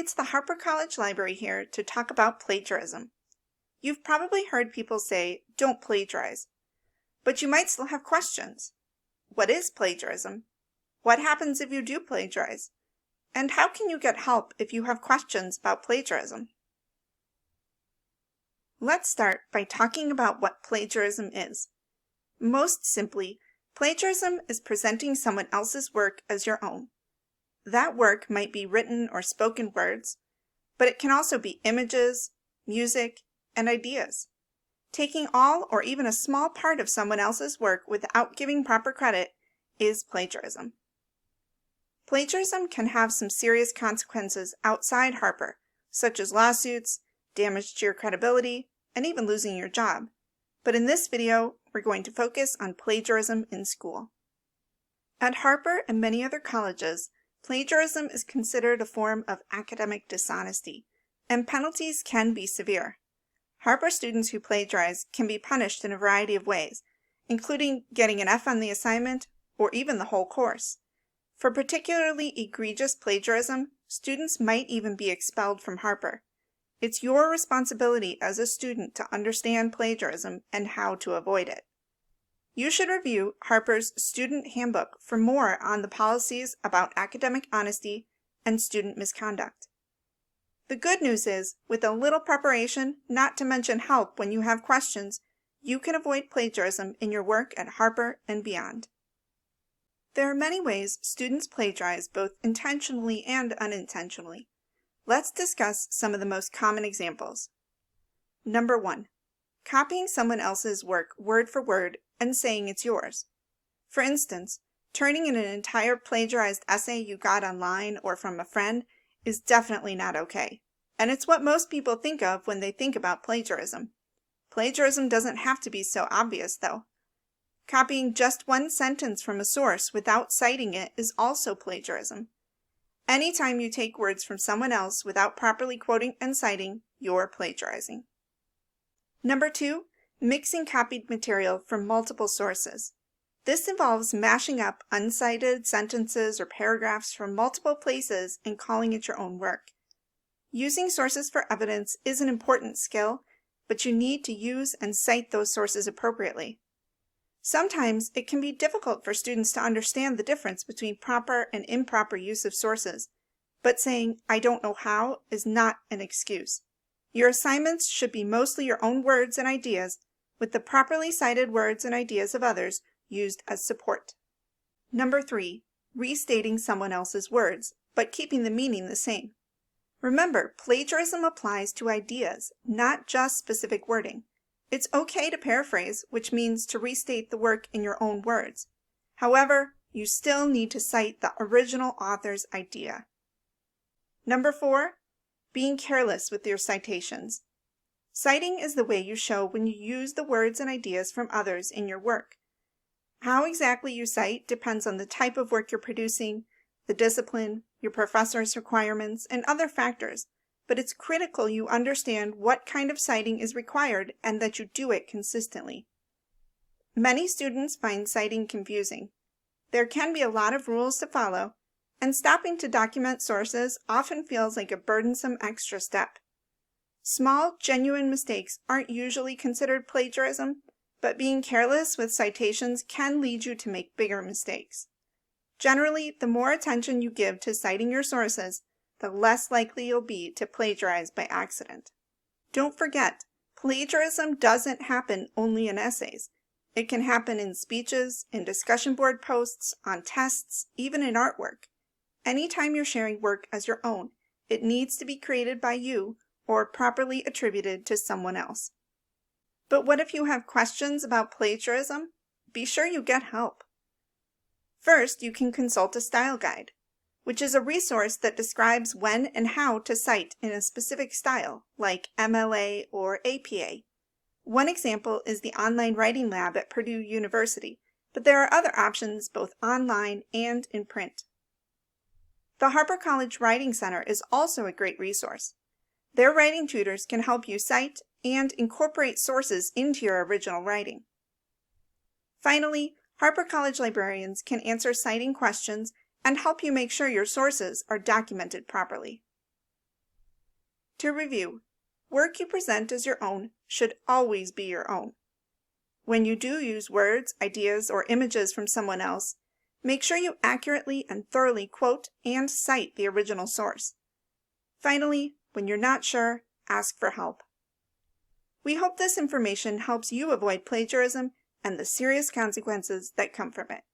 It's the Harper College Library here to talk about plagiarism. You've probably heard people say, don't plagiarize, but you might still have questions. What is plagiarism? What happens if you do plagiarize? And how can you get help if you have questions about plagiarism? Let's start by talking about what plagiarism is. Most simply, plagiarism is presenting someone else's work as your own. That work might be written or spoken words, but it can also be images, music, and ideas. Taking all or even a small part of someone else's work without giving proper credit is plagiarism. Plagiarism can have some serious consequences outside Harper, such as lawsuits, damage to your credibility, and even losing your job. But in this video, we're going to focus on plagiarism in school. At Harper and many other colleges, plagiarism is considered a form of academic dishonesty, and penalties can be severe. Harper students who plagiarize can be punished in a variety of ways, including getting an F on the assignment or even the whole course. For particularly egregious plagiarism, students might even be expelled from Harper. It's your responsibility as a student to understand plagiarism and how to avoid it. You should review Harper's Student Handbook for more on the policies about academic honesty and student misconduct. The good news is, with a little preparation, not to mention help when you have questions, you can avoid plagiarism in your work at Harper and beyond. There are many ways students plagiarize both intentionally and unintentionally. Let's discuss some of the most common examples. Number 1. Copying someone else's work word for word and saying it's yours. For instance, turning in an entire plagiarized essay you got online or from a friend is definitely not okay. And it's what most people think of when they think about plagiarism. Plagiarism doesn't have to be so obvious, though. Copying just one sentence from a source without citing it is also plagiarism. Anytime you take words from someone else without properly quoting and citing, you're plagiarizing. Number 2, mixing copied material from multiple sources. This involves mashing up uncited sentences or paragraphs from multiple places and calling it your own work. Using sources for evidence is an important skill, but you need to use and cite those sources appropriately. Sometimes it can be difficult for students to understand the difference between proper and improper use of sources, but saying, "I don't know how," is not an excuse. Your assignments should be mostly your own words and ideas, with the properly cited words and ideas of others used as support. Number 3, restating someone else's words, but keeping the meaning the same. Remember, plagiarism applies to ideas, not just specific wording. It's okay to paraphrase, which means to restate the work in your own words. However, you still need to cite the original author's idea. Number 4, being careless with your citations. Citing is the way you show when you use the words and ideas from others in your work. How exactly you cite depends on the type of work you're producing, the discipline, your professor's requirements, and other factors, but it's critical you understand what kind of citing is required and that you do it consistently. Many students find citing confusing. There can be a lot of rules to follow, and stopping to document sources often feels like a burdensome extra step. Small, genuine mistakes aren't usually considered plagiarism, but being careless with citations can lead you to make bigger mistakes. Generally, the more attention you give to citing your sources, the less likely you'll be to plagiarize by accident. Don't forget, plagiarism doesn't happen only in essays. It can happen in speeches, in discussion board posts, on tests, even in artwork. Anytime you're sharing work as your own, it needs to be created by you or properly attributed to someone else. But what if you have questions about plagiarism? Be sure you get help. First, you can consult a style guide, which is a resource that describes when and how to cite in a specific style, like MLA or APA. One example is the online writing lab at Purdue University, but there are other options both online and in print. The Harper College Writing Center is also a great resource. Their writing tutors can help you cite and incorporate sources into your original writing. Finally, Harper College librarians can answer citing questions and help you make sure your sources are documented properly. To review, work you present as your own should always be your own. When you do use words, ideas, or images from someone else, make sure you accurately and thoroughly quote and cite the original source. Finally, when you're not sure, ask for help. We hope this information helps you avoid plagiarism and the serious consequences that come from it.